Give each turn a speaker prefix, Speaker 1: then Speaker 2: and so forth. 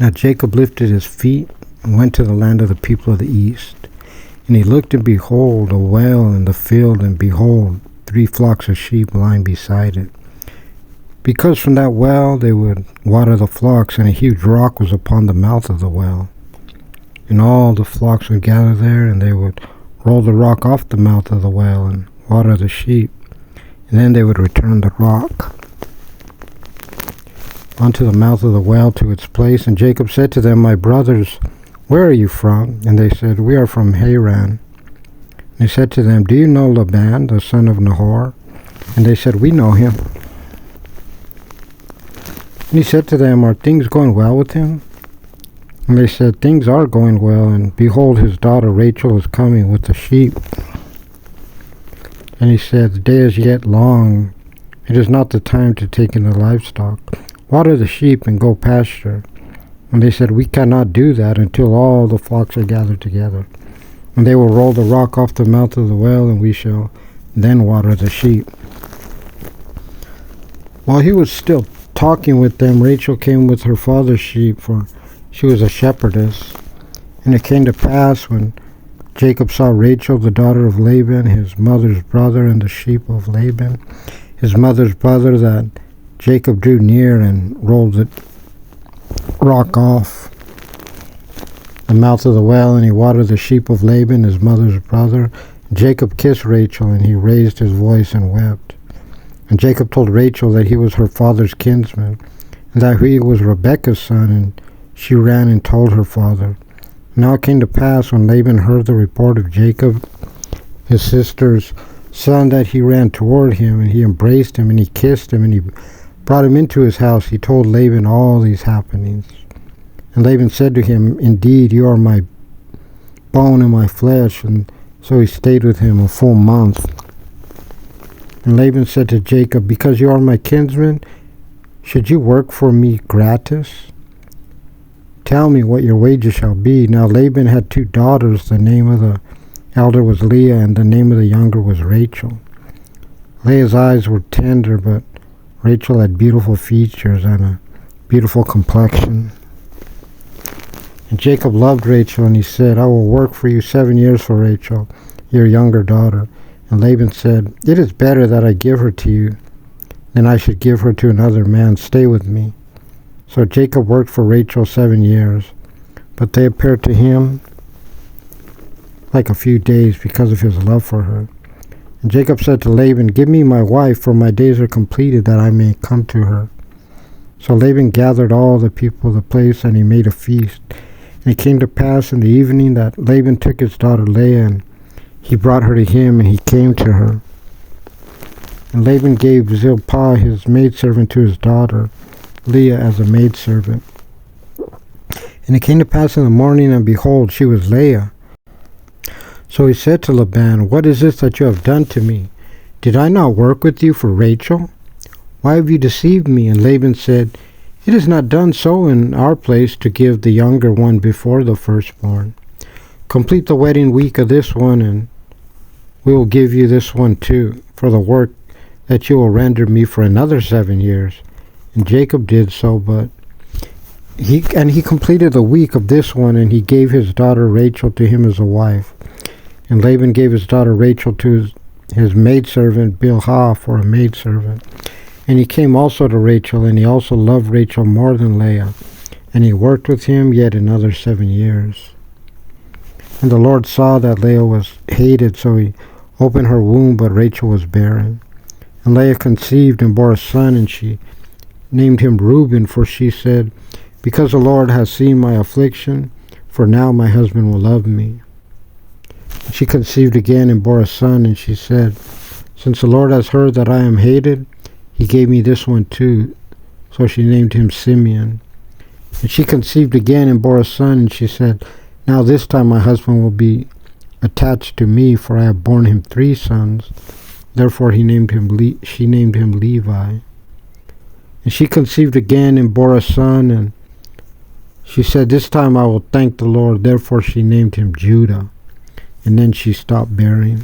Speaker 1: Now Jacob lifted his feet and went to the land of the people of the east. And he looked, and behold, a well in the field, and behold, 3 flocks of sheep lying beside it. Because from that well they would water the flocks, and a huge rock was upon the mouth of the well. And all the flocks would gather there, and they would roll the rock off the mouth of the well and water the sheep. And then they would return the rock unto the mouth of the well to its place. And Jacob said to them, My brothers, where are you from? And they said, We are from Haran. And he said to them, Do you know Laban, the son of Nahor? And they said, We know him. And he said to them, Are things going well with him? And they said, Things are going well, and behold, his daughter Rachel is coming with the sheep. And he said, The day is yet long. It is not the time to take in the livestock. Water the sheep and go pasture. And they said, We cannot do that until all the flocks are gathered together. And they will roll the rock off the mouth of the well, and we shall then water the sheep. While he was still talking with them, Rachel came with her father's sheep, for she was a shepherdess. And it came to pass, when Jacob saw Rachel, the daughter of Laban, his mother's brother, and the sheep of Laban, his mother's brother, that Jacob drew near and rolled the rock off the mouth of the well, and he watered the sheep of Laban, his mother's brother. Jacob kissed Rachel, and he raised his voice and wept. And Jacob told Rachel that he was her father's kinsman, and that he was Rebekah's son, and she ran and told her father. Now it came to pass, when Laban heard the report of Jacob, his sister's son, that he ran toward him, and he embraced him, and he kissed him, and he brought him into his house. He told Laban all these happenings. And Laban said to him, Indeed, you are my bone and my flesh. And so he stayed with him a full month. And Laban said to Jacob, Because you are my kinsman, should you work for me gratis? Tell me what your wages shall be. Now Laban had 2 daughters. The name of the elder was Leah, and the name of the younger was Rachel. Leah's eyes were tender, but Rachel had beautiful features and a beautiful complexion. And Jacob loved Rachel, and he said, I will work for you 7 years for Rachel, your younger daughter. And Laban said, It is better that I give her to you than I should give her to another man. Stay with me. So Jacob worked for Rachel 7 years, but they appeared to him like a few days because of his love for her. And Jacob said to Laban, Give me my wife, for my days are completed, that I may come to her. So Laban gathered all the people of the place, and he made a feast. And it came to pass in the evening that Laban took his daughter Leah, and he brought her to him, and he came to her. And Laban gave Zilpah his maidservant to his daughter Leah as a maidservant. And it came to pass in the morning, and behold, she was Leah. So he said to Laban, What is this that you have done to me? Did I not work with you for Rachel? Why have you deceived me? And Laban said, It is not done so in our place to give the younger one before the firstborn. Complete the wedding week of this one, and we will give you this one too, for the work that you will render me for another 7 years. And Jacob did so, but he completed the week of this one, and he gave his daughter Rachel to him as a wife. And Laban gave his daughter Rachel to his maidservant Bilhah for a maidservant. And he came also to Rachel, and he also loved Rachel more than Leah. And he worked with him yet another 7 years. And the Lord saw that Leah was hated, so he opened her womb, but Rachel was barren. And Leah conceived and bore a son, and she named him Reuben, for she said, Because the Lord has seen my affliction, for now my husband will love me. She conceived again and bore a son, and she said, Since the Lord has heard that I am hated, he gave me this one too. So she named him Simeon. And she conceived again and bore a son, and she said, Now this time my husband will be attached to me, for I have borne him 3 sons. Therefore she named him Levi. And she conceived again and bore a son, and she said, This time I will thank the Lord. Therefore she named him Judah. And then she stopped bearing.